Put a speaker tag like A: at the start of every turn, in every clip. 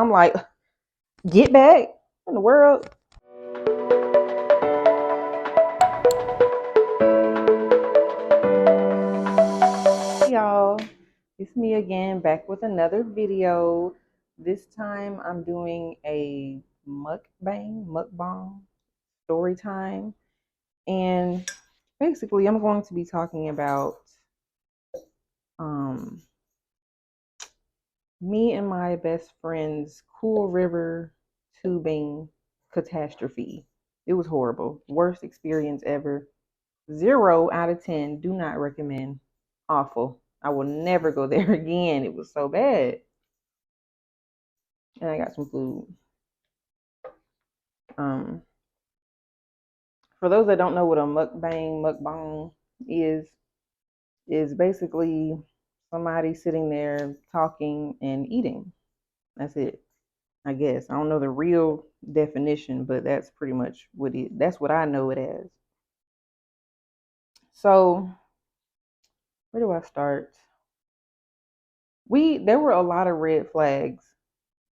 A: I'm like, get back in the world. Hey y'all, it's me again, back with another video. This time I'm doing a mukbang story time, and basically I'm going to be talking about um me and my best friend's Cool River tubing catastrophe. It was horrible. Worst experience ever. 0 out of 10. Do not recommend. Awful. I will never go there again. It was so bad. And I got some food. Um, for those that don't know what a mukbang is basically somebody sitting there talking and eating. That's it. I guess. I don't know the real definition, but that's pretty much that's what I know it as. So where do I start? There were a lot of red flags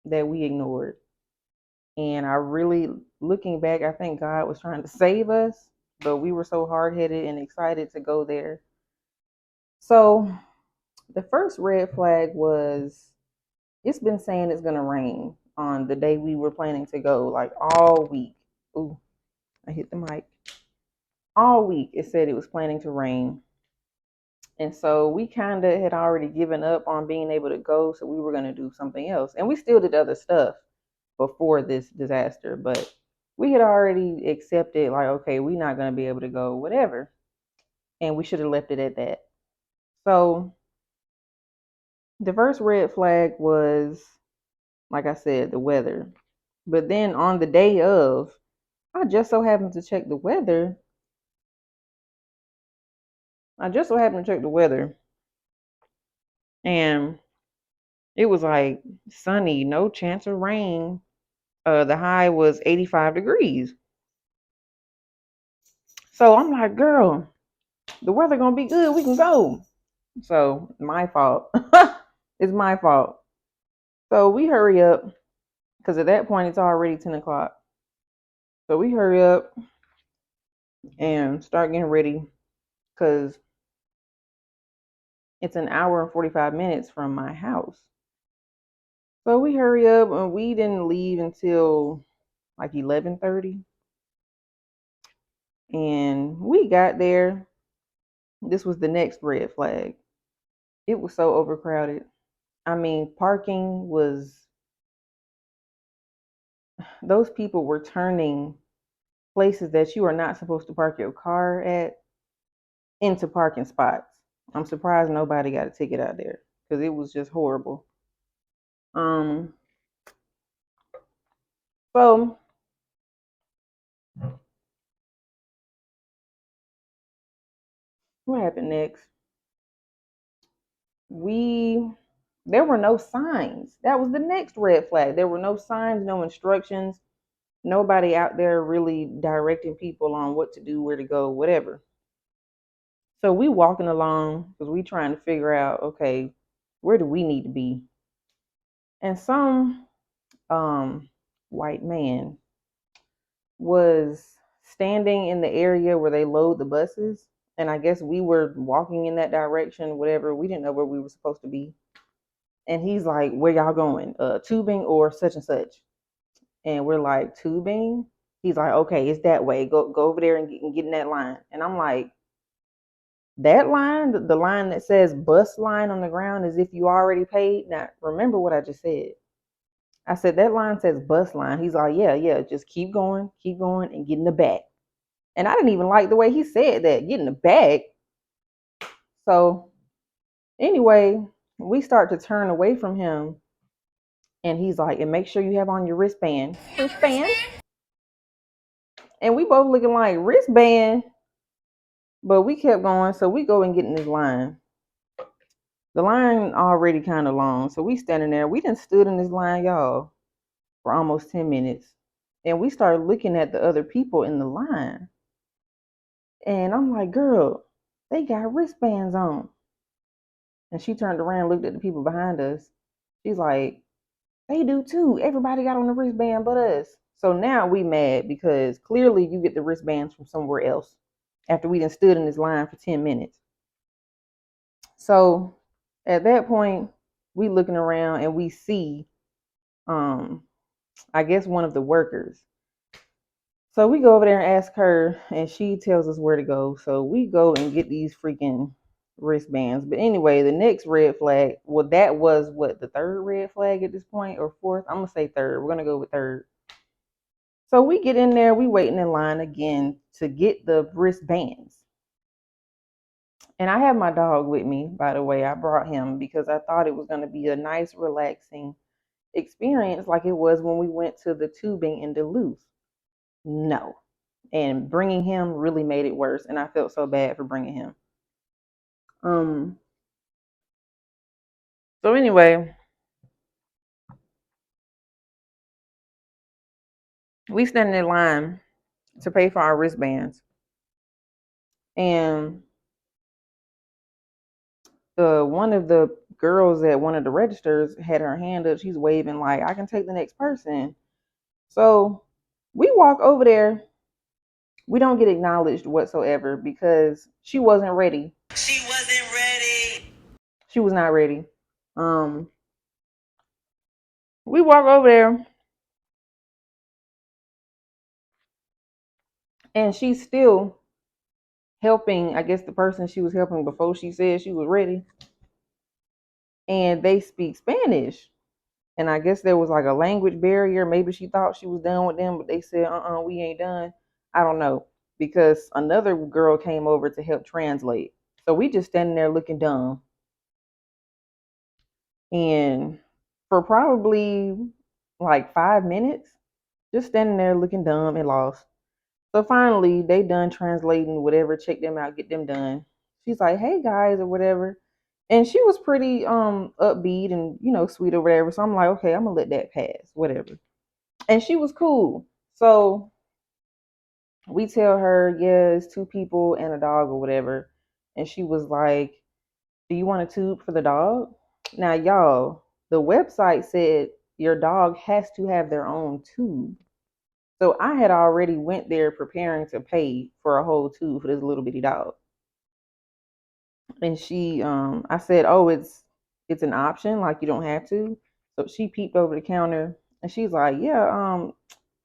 A: that we ignored. And I really, looking back, I think God was trying to save us, but we were so hard headed and excited to go there. So the first red flag was it's been saying it's going to rain on the day we were planning to go, like all week. Ooh, I hit the mic. All week it said it was planning to rain. And so we kind of had already given up on being able to go. So we were going to do something else. And we still did other stuff before this disaster, but we had already accepted, like, okay, we're not going to be able to go, whatever. And we should have left it at that. So the first red flag was, like I said, the weather. But then on the day of, I just so happened to check the weather. And it was like sunny, no chance of rain. The high was 85 degrees. So I'm like, girl, the weather gonna be good. We can go. So my fault. It's my fault. So we hurry up because at that point it's already 10 o'clock. So we hurry up and start getting ready because it's an hour and 45 minutes from my house. So we hurry up and we didn't leave until like 11:30. And we got there. This was the next red flag. It was so overcrowded. I mean, parking was, those people were turning places that you are not supposed to park your car at into parking spots. I'm surprised nobody got a ticket out there because it was just horrible. Um, so what happened next? We There were no signs. That was the next red flag. There were no signs, no instructions, nobody out there really directing people on what to do, where to go, whatever. So we walking along because we trying to figure out, okay, where do we need to be? And some white man was standing in the area where they load the buses. And I guess we were walking in that direction, whatever. We didn't know where we were supposed to be. And he's like, where y'all going? Tubing or such and such. And we're like, tubing? He's like, okay, it's that way. Go over there and get in that line. And I'm like, that line, the line that says bus line on the ground, as if you already paid. Now, remember what I just said. I said, that line says bus line. He's like, yeah, just keep going, and get in the back. And I didn't even like the way he said that, get in the back. So anyway, we start to turn away from him. And he's like, and make sure you have on your wristband. Wristband? And we both looking like, wristband? But we kept going. So we go and get in this line. The line already kind of long. So we standing there. We done stood in this line, y'all, for almost 10 minutes. And we started looking at the other people in the line. And I'm like, girl, they got wristbands on. And she turned around and looked at the people behind us. She's like, They do too. Everybody got on the wristband but us. So now we mad because clearly you get the wristbands from somewhere else after we done stood in this line for 10 minutes. So at that point, we looking around and we see, um, I guess one of the workers. So we go over there and ask her, and she tells us where to go. So we go and get these freaking wristbands. But anyway, the next red flag, well, that was what, the third red flag at this point, or fourth? I'm gonna say third. We're gonna go with third. So we get in there, we waiting in line again to get the wristbands. And I have my dog with me, by the way. I brought him because I thought it was gonna be a nice, relaxing experience like it was when we went to the tubing in Duluth. No. And bringing him really made it worse, and I felt so bad for bringing him. Um. So anyway, we stand in line to pay for our wristbands, and one of the girls at one of the registers had her hand up. She's waving like, "I can take the next person." So we walk over there. We don't get acknowledged whatsoever because she wasn't ready. She wasn't ready. She was not ready. Um, we walk over there, and she's still helping, I guess, the person she was helping before she said she was ready. And they speak Spanish. And I guess there was like a language barrier. Maybe she thought she was done with them, but they said, we ain't done. I don't know. Because another girl came over to help translate. So we just standing there looking dumb. And for probably like 5 minutes, just standing there looking dumb and lost. So finally, they done translating whatever, check them out, get them done. She's like, "Hey guys," or whatever, and she was pretty upbeat and sweet or whatever. So I'm like, okay, I'm gonna let that pass, whatever. And she was cool. So we tell her, yeah, it's two people and a dog or whatever, and she was like, "Do you want a tube for the dog?" Now, y'all, the website said your dog has to have their own tube. So I had already went there preparing to pay for a whole tube for this little bitty dog. And I said, "Oh, it's an option, like you don't have to." So she peeped over the counter and she's like, "Yeah,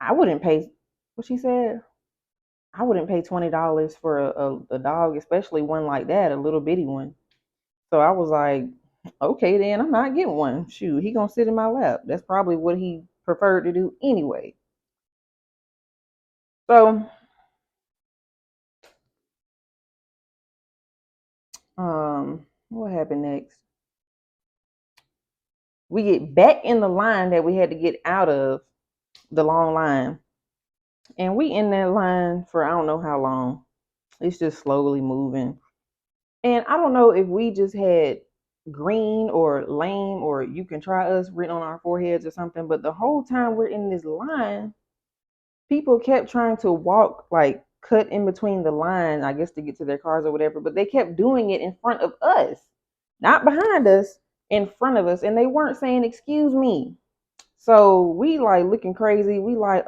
A: I wouldn't pay," what she said, "I wouldn't pay $20 for a dog, especially one like that, a little bitty one." So I was like, "Okay, then I'm not getting one. Shoot, he gonna sit in my lap. That's probably what he preferred to do anyway." So what happened next? We get back in the line that we had to get out of, the long line. And we in that line for I don't know how long. It's just slowly moving. And I don't know if we just had green or lame or you can try us written on our foreheads or something, but the whole time we're in this line, people kept trying to walk, like cut in between the line, I guess to get to their cars or whatever, but they kept doing it in front of us, not behind us, in front of us. And they weren't saying, "Excuse me." So we like looking crazy. We like,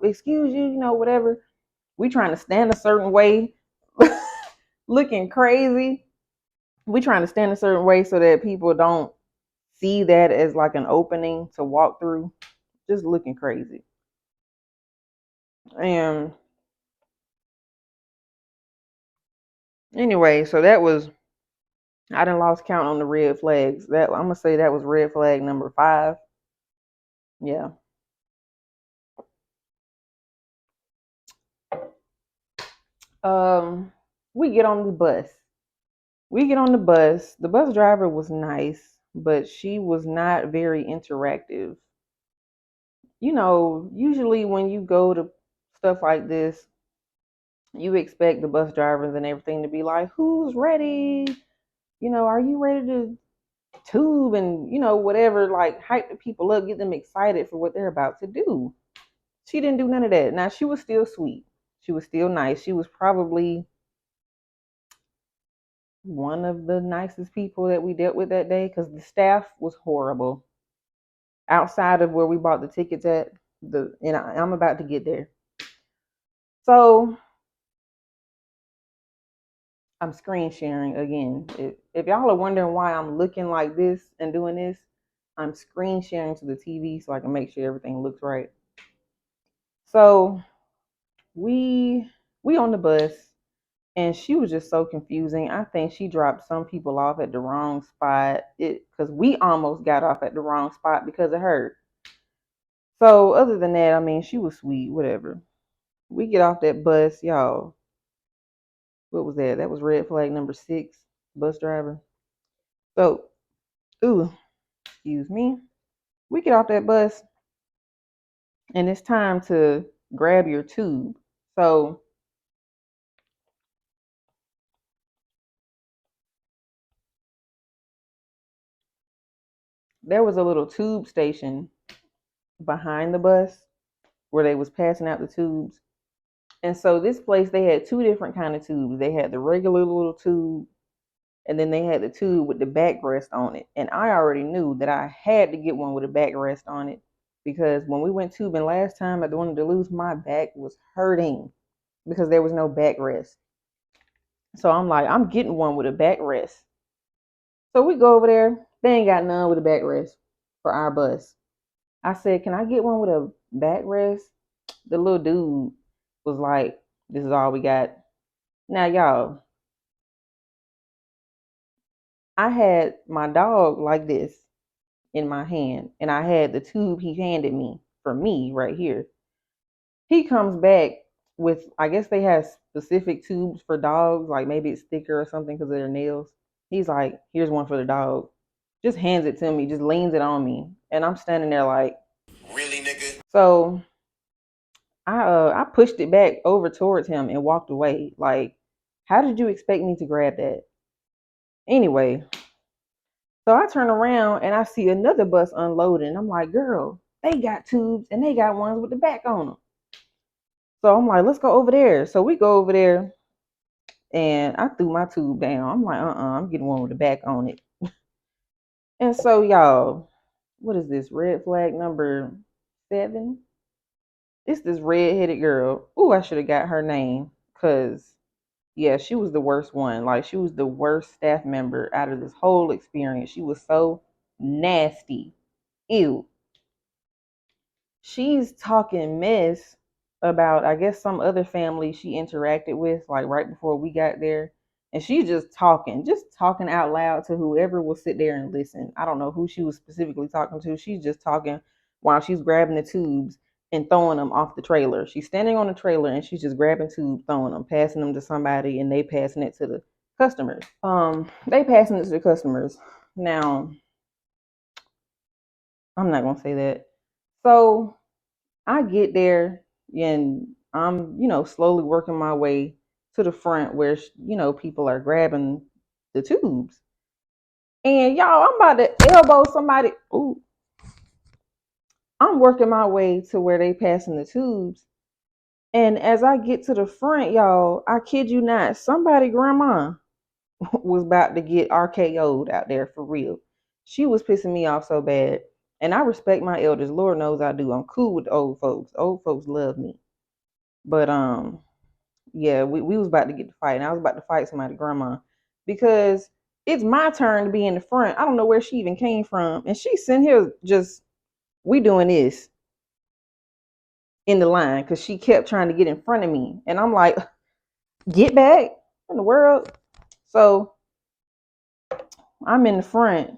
A: excuse you, whatever. We trying to stand a certain way, looking crazy. We trying to stand a certain way so that people don't see that as like an opening to walk through. Just looking crazy. And anyway, so that was, I done lost count on the red flags. That I'm gonna say that was red flag number 5. Yeah. Um, we get on the bus. We get on the bus. The bus driver was nice, but she was not very interactive. Usually when you go to stuff like this, you expect the bus drivers and everything to be like, "Who's ready? Are you ready to tube?" And, whatever, like hype the people up, get them excited for what they're about to do. She didn't do none of that. Now, she was still sweet. She was still nice. She was probably one of the nicest people that we dealt with that day because the staff was horrible. outside of where we bought the tickets at. I'm about to get there. So I'm screen sharing again. If y'all are wondering why I'm looking like this and doing this, I'm screen sharing to the TV so I can make sure everything looks right. So we on the bus, and she was just so confusing. I think she dropped some people off at the wrong spot. Because we almost got off at the wrong spot because of her. So other than that, I mean, she was sweet, whatever. We get off that bus, y'all. What was that? That was red flag number 6, bus driver. So, ooh, excuse me. We get off that bus, and it's time to grab your tube. So there was a little tube station behind the bus where they was passing out the tubes. And so this place, they had 2 different kind of tubes. They had the regular little tube, and then they had the tube with the backrest on it. And I already knew that I had to get one with a backrest on it, because when we went tubing last time at the one in Duluth, my back was hurting because there was no backrest. So I'm like, I'm getting one with a backrest. So we go over there. They ain't got none with a backrest for our bus. I said, can I get one with a backrest? The little dude was like, this is all we got. Now, y'all, I had my dog like this in my hand, and I had the tube he handed me for me right here. He comes back with, I guess they have specific tubes for dogs, like maybe it's thicker or something because of their nails. He's like, here's one for the dog. Just hands it to me, just leans it on me. And I'm standing there like, really, nigga? So I pushed it back over towards him and walked away. Like, how did you expect me to grab that? Anyway, so I turn around and I see another bus unloading. I'm like, girl, they got tubes and they got ones with the back on them. So I'm like, let's go over there. So we go over there, and I threw my tube down. I'm like, I'm getting one with the back on it. And so, y'all, what is this? Red flag number 7? It's this red-headed girl. Ooh, I should have got her name. Because, yeah, she was the worst one. Like, she was the worst staff member out of this whole experience. She was so nasty. Ew. She's talking mess about, I guess, some other family she interacted with, like right before we got there. And she's just talking out loud to whoever will sit there and listen. I don't know who she was specifically talking to. She's just talking while she's grabbing the tubes and throwing them off the trailer. She's standing on the trailer and she's just grabbing tubes, throwing them, passing them to somebody, and they passing it to the customers. They passing it to the customers. Now, I'm not gonna say that. So I get there and I'm, slowly working my way to the front where, people are grabbing the tubes. And y'all, I'm about to elbow somebody. Ooh, I'm working my way to where they passing the tubes. And as I get to the front, y'all, I kid you not, somebody grandma was about to get RKO'd out there for real. She was pissing me off so bad. And I respect my elders. Lord knows I do. I'm cool with the old folks. Old folks love me. But yeah, we was about to get to fight, and I was about to fight somebody grandma because it's my turn to be in the front. I don't know where she even came from. And she's sitting here just, we doing this in the line because she kept trying to get in front of me. And I'm like, get back in the world. So I'm in the front,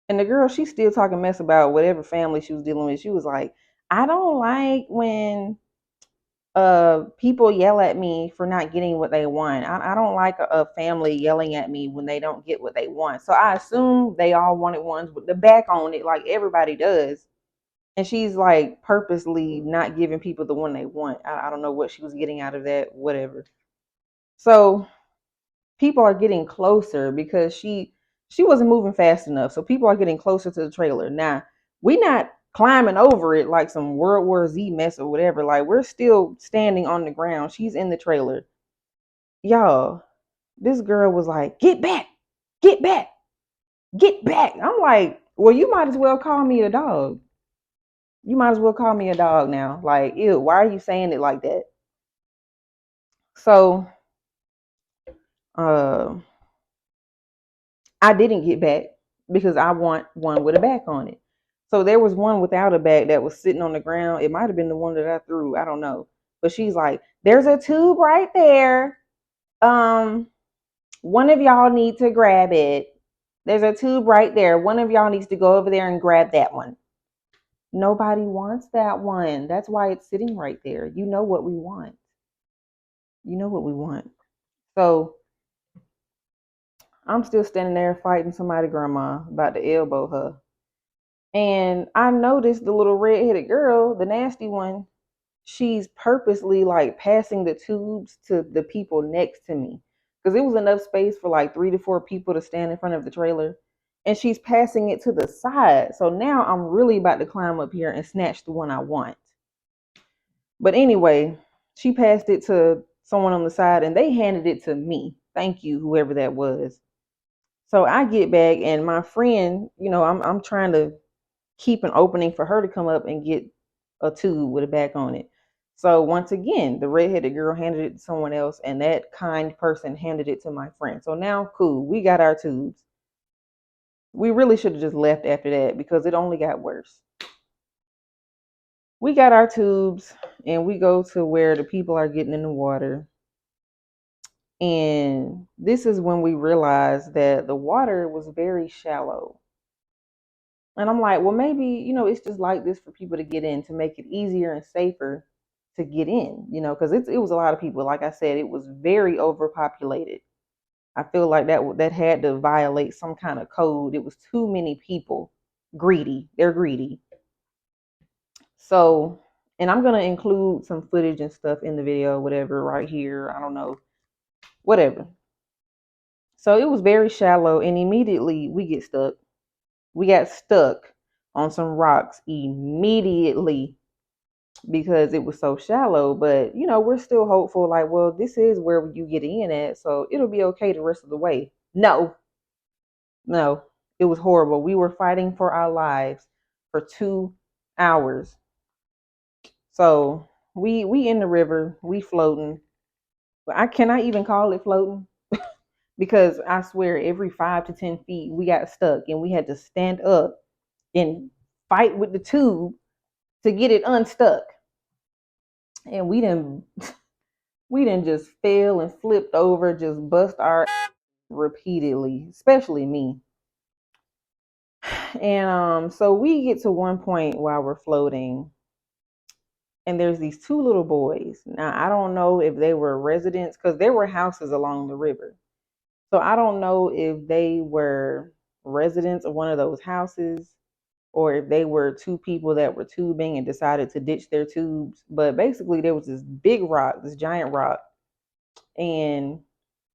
A: and the girl, she's still talking mess about whatever family she was dealing with. She was like, I don't like when people yell at me for not getting what they want. I don't like a family yelling at me when they don't get what they want. So I assume they all wanted ones with the back on it, like everybody does. And she's like purposely not giving people the one they want. I don't know what she was getting out of that, whatever. So people are getting closer because she wasn't moving fast enough. So people are getting closer to the trailer. Now, we not climbing over it like some World War Z mess or whatever. Like, we're still standing on the ground. She's in the trailer. Y'all, this girl was like, get back, get back, get back. I'm like, well, you might as well call me a dog. You might as well call me a dog now. Like, ew, why are you saying it like that? So, uh, I didn't get back because I want one with a back on it. So there was one without a back that was sitting on the ground. It might have been the one that I threw. I don't know. But she's like, there's a tube right there. Um, one of y'all need to grab it. There's a tube right there. One of y'all needs to go over there and grab that one. Nobody wants that one. That's why it's sitting right there. You know what we want. You know what we want. So I'm still standing there fighting somebody grandma about to elbow her. And I noticed the little red-headed girl, the nasty one, she's purposely like passing the tubes to the people next to me. Because it was enough space for like 3 to 4 people to stand in front of the trailer. And she's passing it to the side. So now I'm really about to climb up here and snatch the one I want. But anyway, she passed it to someone on the side and they handed it to me. Thank you, whoever that was. So I get back and my friend, I'm trying to keep an opening for her to come up and get a tube with a back on it. So once again, the redheaded girl handed it to someone else, and that kind person handed it to my friend. So now, cool, we got our tubes. We really should have just left after that because it only got worse. We got our tubes, and we go to where the people are getting in the water. And this is when we realized that the water was very shallow. And I'm like, well, maybe, it's just like this for people to get in to make it easier and safer to get in, because it was a lot of people. Like I said, it was very overpopulated. I feel like that had to violate some kind of code. It was too many people. Greedy. They're greedy. So, and I'm going to include some footage and stuff in the video, whatever, right here. I don't know. Whatever. So it was very shallow, and immediately we get stuck. We got stuck on some rocks immediately because it was so shallow. But we're still hopeful, like, well, this is where you get in at, so it'll be okay the rest of the way. No, it was horrible. We were fighting for our lives for 2 hours. So we in the river, we floating. But I cannot even call it floating because I swear every 5 to 10 feet we got stuck and we had to stand up and fight with the tube to get it unstuck. And we didn't just fell and flipped over, just bust our repeatedly, especially me. And so we get to one point while we're floating, and there's these 2 little boys. Now I don't know if they were residents because there were houses along the river. So I don't know if they were residents of one of those houses or if they were 2 people that were tubing and decided to ditch their tubes. But basically there was this big rock, this giant rock, and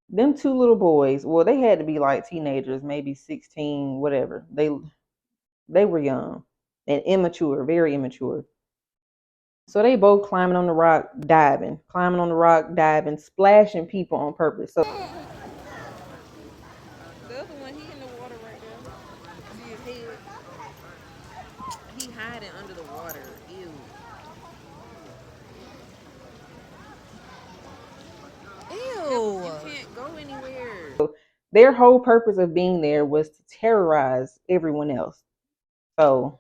A: them 2 little boys, well, they had to be like teenagers, maybe 16, whatever. They were young and immature, very immature. So they both climbing on the rock, diving, climbing on the rock, diving, splashing people on purpose. So the other one, he in the water right there. See his head? He hiding under the water. Ew. Ew. You can't go anywhere. So their whole purpose of being there was to terrorize everyone else. So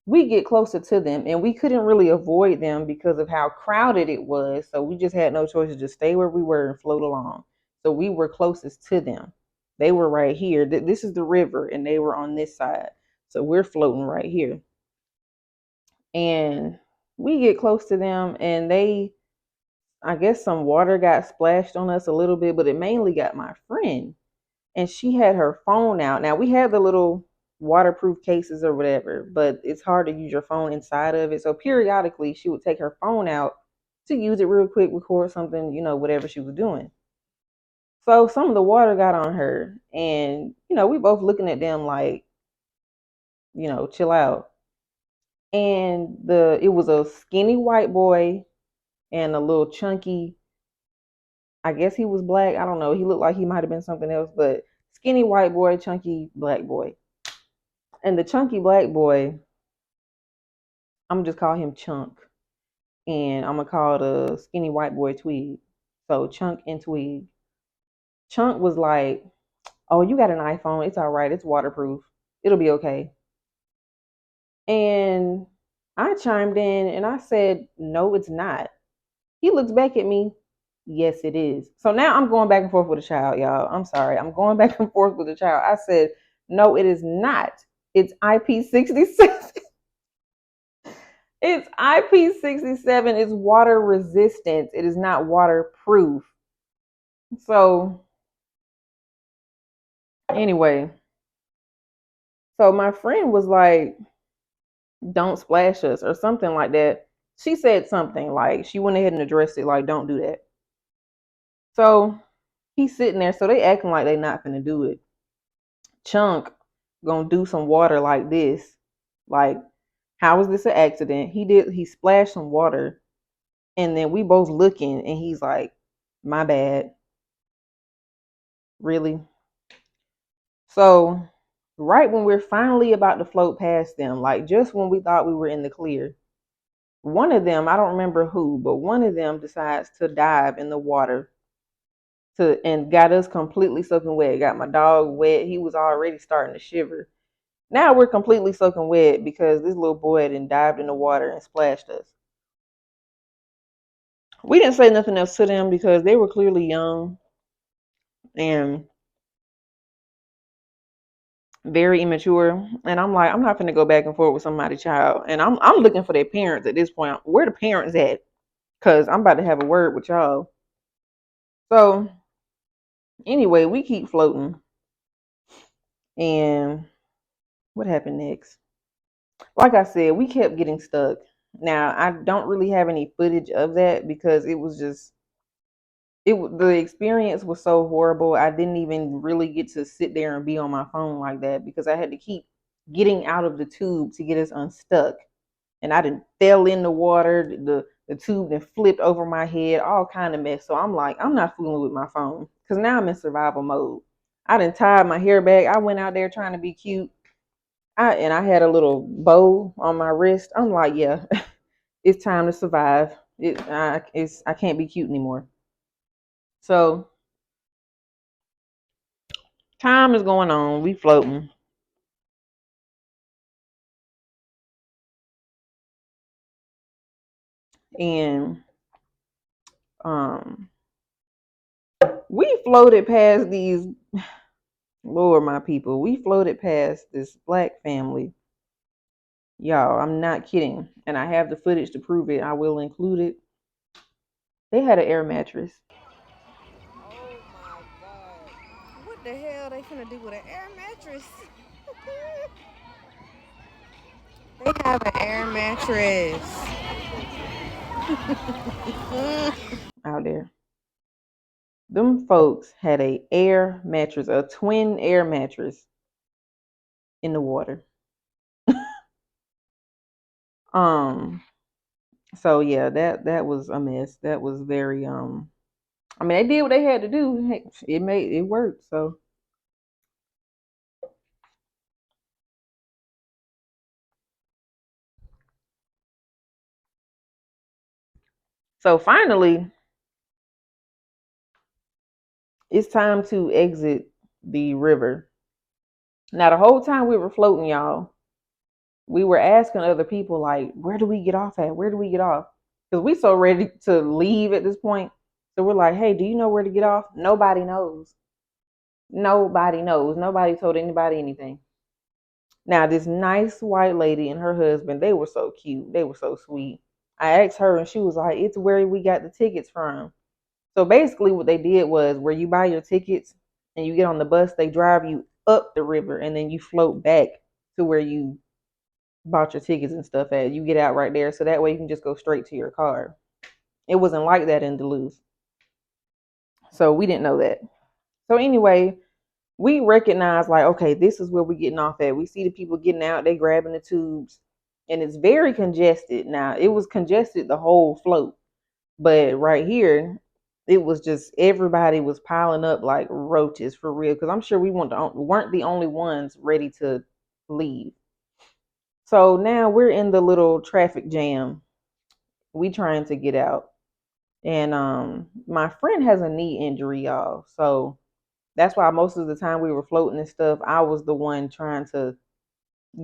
A: we get closer to them and we couldn't really avoid them because of how crowded it was. So we just had no choice to just stay where we were and float along. So we were closest to them. They were right here. This is the river and they were on this side. So we're floating right here. And we get close to them and I guess some water got splashed on us a little bit, but it mainly got my friend. And she had her phone out. Now we had the little waterproof cases or whatever, but it's hard to use your phone inside of it. So periodically she would take her phone out to use it real quick, record something, whatever she was doing. So some of the water got on her and, we both looking at them like, chill out. And it was a skinny white boy and a little chunky, I guess he was black. I don't know. He looked like he might have been something else, but skinny white boy, chunky black boy. And the chunky black boy, I'm gonna just call him Chunk. And I'm gonna call the skinny white boy Twig. So Chunk and Twig. Chunk was like, "Oh, you got an iPhone. It's all right. It's waterproof. It'll be okay." And I chimed in and I said, "No, it's not." He looks back at me. "Yes, it is." So now I'm going back and forth with the child, y'all. I'm sorry. I'm going back and forth with the child. I said, "No, it is not. It's IP67. It's IP67. It's water resistant. It is not waterproof." So anyway, so my friend was like, "Don't splash us," or something like that. She said something like, she went ahead and addressed it like, "Don't do that." So he's sitting there. So they acting like they not gonna do it. Chunk gonna do some water like this. Like, how is this an accident? He splashed some water, and then we both looking, and he's like, "My bad." Really? So right when we're finally about to float past them, like just when we thought we were in the clear, one of them, I don't remember who, but one of them decides to dive in the water to and got us completely soaking wet. Got my dog wet. He was already starting to shiver. Now we're completely soaking wet because this little boy had dived in the water and splashed us. We didn't say nothing else to them because they were clearly young and very immature. And I'm like, I'm not gonna go back and forth with somebody's child. And I'm looking for their parents at this point. Where the parents at? Cause I'm about to have a word with y'all. So anyway, we keep floating. And what happened next? Like I said, we kept getting stuck. Now I don't really have any footage of that because it was just the experience was so horrible. I didn't even really get to sit there and be on my phone like that because I had to keep getting out of the tube to get us unstuck. And I didn't fell in the water. The tube then flipped over my head, all kind of mess. So I'm like, I'm not fooling with my phone because now I'm in survival mode. I didn't tie my hair back. I went out there trying to be cute. I had a little bow on my wrist. I'm like, yeah, it's time to survive. I can't be cute anymore. So time is going on. We floating. And um we floated past these Lord my people. We floated past this black family. Y'all, I'm not kidding. And I have the footage to prove it. I will include it. They had an air mattress. Oh my god. What the hell they finna do with an air mattress? They have an air mattress out there. Them folks had a air mattress, a twin air mattress in the water. Um, so yeah, that was a mess. That was very I mean, they did what they had to do. Heck, it worked. So finally, it's time to exit the river. Now the whole time we were floating, y'all, we were asking other people like, where do we get off at? Where do we get off? Because we so ready to leave at this point. So we're like, hey, do you know where to get off? Nobody knows. Nobody knows. Nobody told anybody anything. Now, this nice white lady and her husband, they were so cute. They were so sweet. I asked her and she was like, it's where we got the tickets from. So basically what they did was where you buy your tickets and you get on the bus, they drive you up the river and then you float back to where you bought your tickets and stuff at. You get out right there. So that way you can just go straight to your car. It wasn't like that in Duluth. So we didn't know that. So anyway, we recognize like, okay, this is where we're getting off at. We see the people getting out, they grabbing the tubes, and it's very congested. Now, it was congested the whole float, but right here, it was just everybody was piling up like roaches for real. Because I'm sure we weren't the only ones ready to leave. So now we're in the little traffic jam. We trying to get out. And my friend has a knee injury, y'all. So that's why most of the time we were floating and stuff, I was the one trying to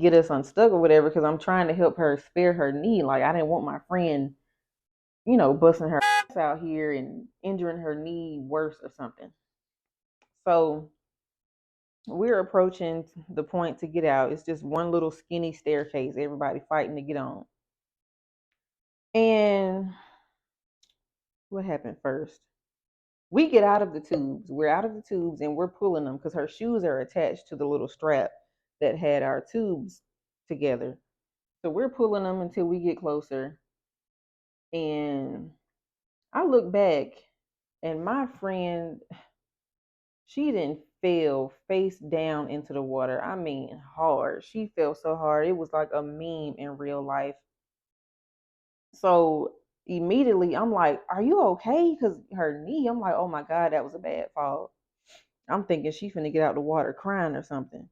A: get us unstuck or whatever, because I'm trying to help her spare her knee. Like, I didn't want my friend, busting her ass out here and injuring her knee worse or something. So we're approaching the point to get out. It's just one little skinny staircase, everybody fighting to get on. And what happened first? We get out of the tubes. We're out of the tubes and we're pulling them because her shoes are attached to the little strap that had our tubes together. So we're pulling them until we get closer. And I look back and my friend, she didn't fell face down into the water. I mean, hard. She fell so hard. It was like a meme in real life. So immediately I'm like, are you okay? Because her knee, I'm like, oh my God, that was a bad fall. I'm thinking she finna get out the water crying or something.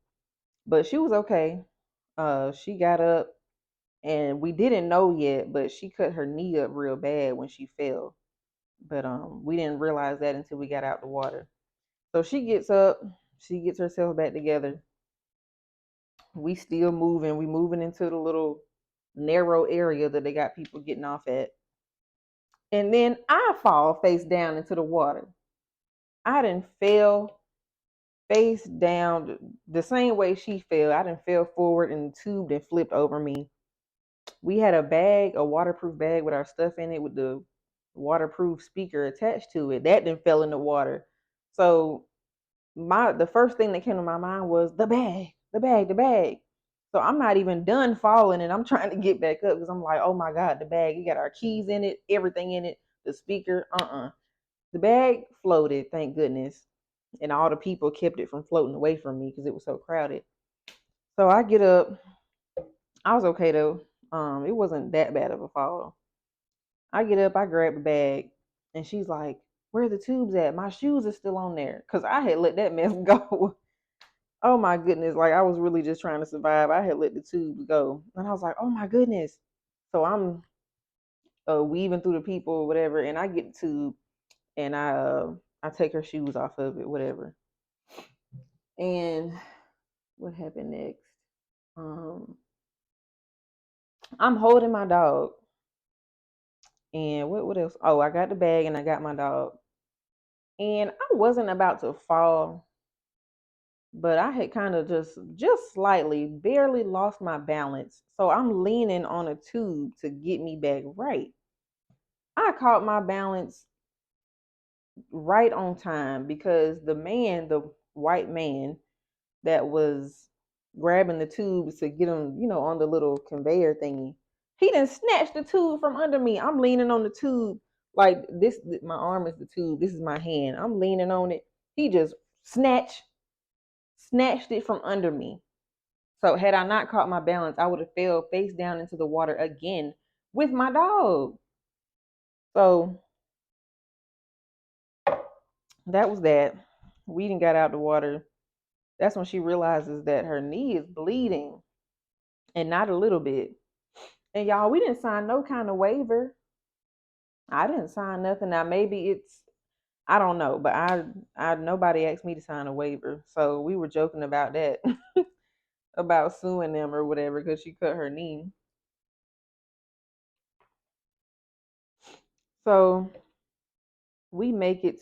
A: But she was okay. She got up and we didn't know yet, but she cut her knee up real bad when she fell. But we didn't realize that until we got out the water. So she gets up, she gets herself back together. We still moving. We moving into the little narrow area that they got people getting off at. And then I fall face down into the water. I didn't fell face down the same way she fell. I didn't fell forward and the tube that flipped over me. We had a bag, a waterproof bag with our stuff in it with the waterproof speaker attached to it. That then fell in the water. So the first thing that came to my mind was the bag, the bag, the bag. So I'm not even done falling and I'm trying to get back up because I'm like, oh my God, the bag, you got our keys in it, everything in it, the speaker, The bag floated, thank goodness. And all the people kept it from floating away from me because it was so crowded. So I get up. I was okay though. It wasn't that bad of a fall. I get up, I grab the bag, and she's like, where are the tubes at? My shoes are still on there. Cause I had let that mess go. Oh my goodness. Like I was really just trying to survive. I had let the tubes go. And I was like, oh my goodness. So I'm weaving through the people or whatever, and I get the tube and I take her shoes off of it, whatever. And what happened next? Um, I'm holding my dog. And what else? Oh, I got the bag and I got my dog. And I wasn't about to fall, but I had kind of just slightly barely lost my balance. So I'm leaning on a tube to get me back right. I caught my balance right on time because the white man that was grabbing the tubes to get them, on the little conveyor thingy, he done snatched the tube from under me. I'm leaning on the tube like this. My arm is the tube. This is my hand. I'm leaning on it. He just snatched it from under me. So had I not caught my balance, I would have fell face down into the water again with my dog. So that was that. We didn't got out the water. That's when she realizes that her knee is bleeding and not a little bit. And y'all, we didn't sign no kind of waiver. I didn't sign nothing. Now maybe I don't know, but I nobody asked me to sign a waiver. So we were joking about that. About suing them or whatever because she cut her knee. So we make it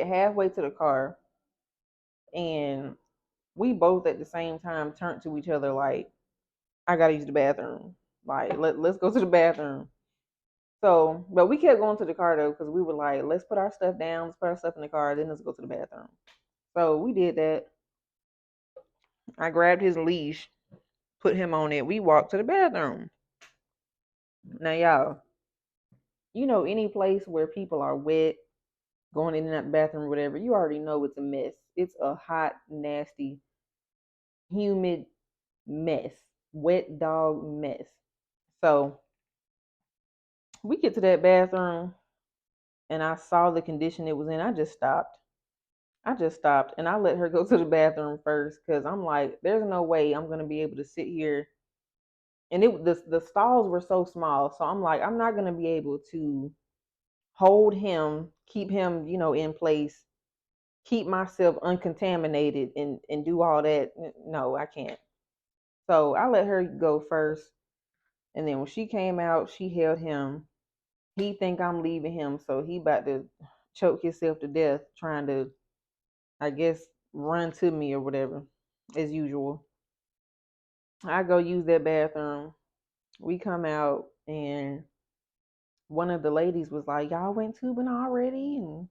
A: halfway to the car, and we both at the same time turn to each other like, I gotta use the bathroom. Like let's go to the bathroom. So, but we kept going to the car though, because we were like, let's put our stuff down, let's put our stuff in the car, then let's go to the bathroom. So we did that. I grabbed his leash, put him on it. We walked to the bathroom. Now, y'all, any place where people are wet, going in and out the bathroom, or whatever, you already know it's a mess. It's a hot, nasty, humid mess, wet dog mess. So we get to that bathroom and I saw the condition it was in. I just stopped. I just stopped and I let her go to the bathroom first because I'm like, there's no way I'm gonna be able to sit here. And the stalls were so small, so I'm like, I'm not gonna be able to hold him, keep him, in place, keep myself uncontaminated, and do all that. No, I can't. So I let her go first, and then when she came out, she held him. He think I'm leaving him, so he about to choke himself to death trying to, I guess, run to me or whatever, as usual. I go use that bathroom. We come out, and one of the ladies was like, "Y'all went tubing already?" And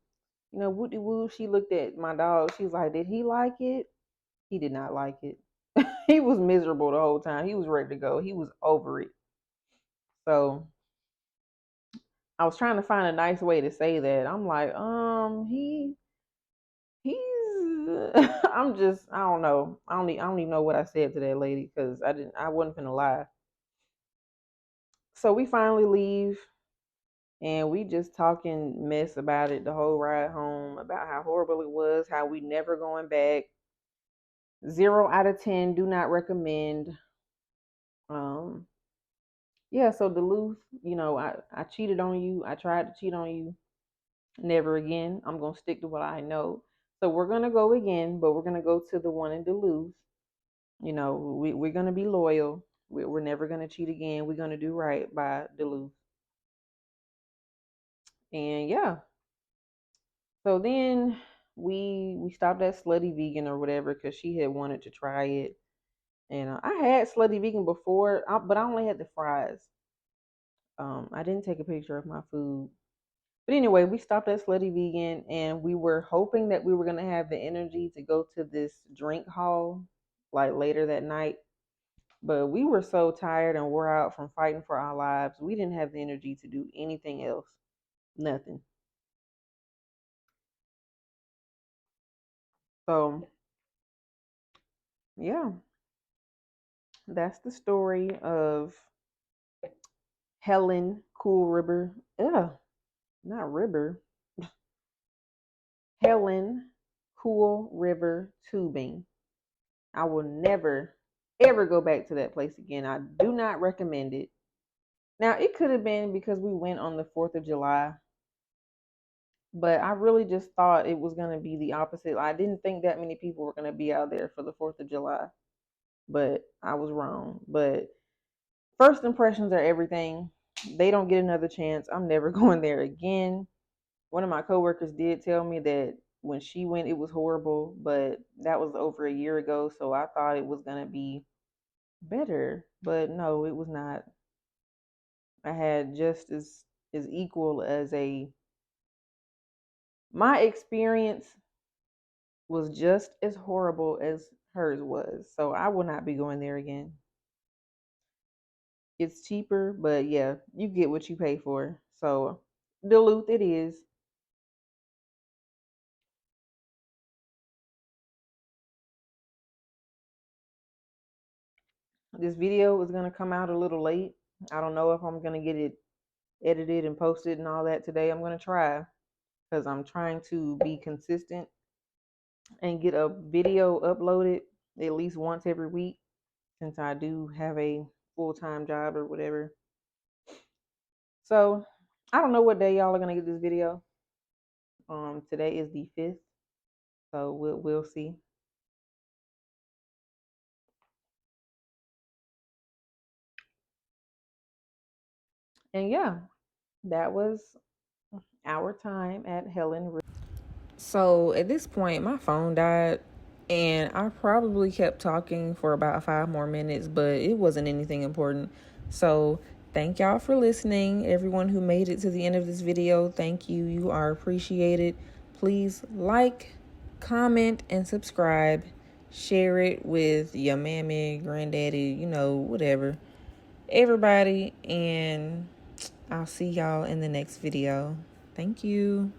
A: whoop de woo. She looked at my dog. She's like, "Did he like it?" He did not like it. He was miserable the whole time. He was ready to go. He was over it. So I was trying to find a nice way to say that. I'm like, he's. I don't know. I don't even know what I said to that lady because I wasn't finna lie. So we finally leave, and we just talking mess about it the whole ride home, about how horrible it was, how we never going back. 0 out of 10, do not recommend. Um, yeah, so Duluth, I cheated on you. I tried to cheat on you. Never again. I'm gonna stick to what I know. So we're gonna go again, but we're gonna go to the one in Duluth. We're gonna be loyal. We're never gonna cheat again. We're gonna do right by Duluth. And yeah, so then we stopped at Slutty Vegan or whatever because she had wanted to try it. And I had Slutty Vegan before, but I only had the fries. I didn't take a picture of my food. But anyway, we stopped at Slutty Vegan and we were hoping that we were going to have the energy to go to this drink hall like later that night. But we were so tired and wore out from fighting for our lives. We didn't have the energy to do anything else. Nothing. So, yeah, that's the story of Helen Cool River. Ugh, not River. Helen Cool River Tubing. I will never, ever go back to that place again. I do not recommend it. Now, it could have been because we went on the 4th of July, but I really just thought it was going to be the opposite. I didn't think that many people were going to be out there for the 4th of July, but I was wrong. But first impressions are everything. They don't get another chance. I'm never going there again. One of my coworkers did tell me that when she went, it was horrible, but that was over a year ago. So I thought it was going to be better, but no, it was not. I had just as equal as a my experience was just as horrible as hers was. So I will not be going there again. It's cheaper, but yeah, you get what you pay for. So Duluth it is. This video is gonna come out a little late. I don't know if I'm gonna get it edited and posted and all that today. I'm gonna try because I'm trying to be consistent and get a video uploaded at least once every week since I do have a full-time job or whatever. So I don't know what day y'all are gonna get this video. Today is the 5th, so we'll see. And yeah, that was our time at Helen. So at this point, my phone died, and I probably kept talking for about 5 more minutes, but it wasn't anything important. So thank y'all for listening. Everyone who made it to the end of this video, thank you. You are appreciated. Please like, comment, and subscribe. Share it with your mammy, granddaddy, whatever. Everybody, and I'll see y'all in the next video. Thank you.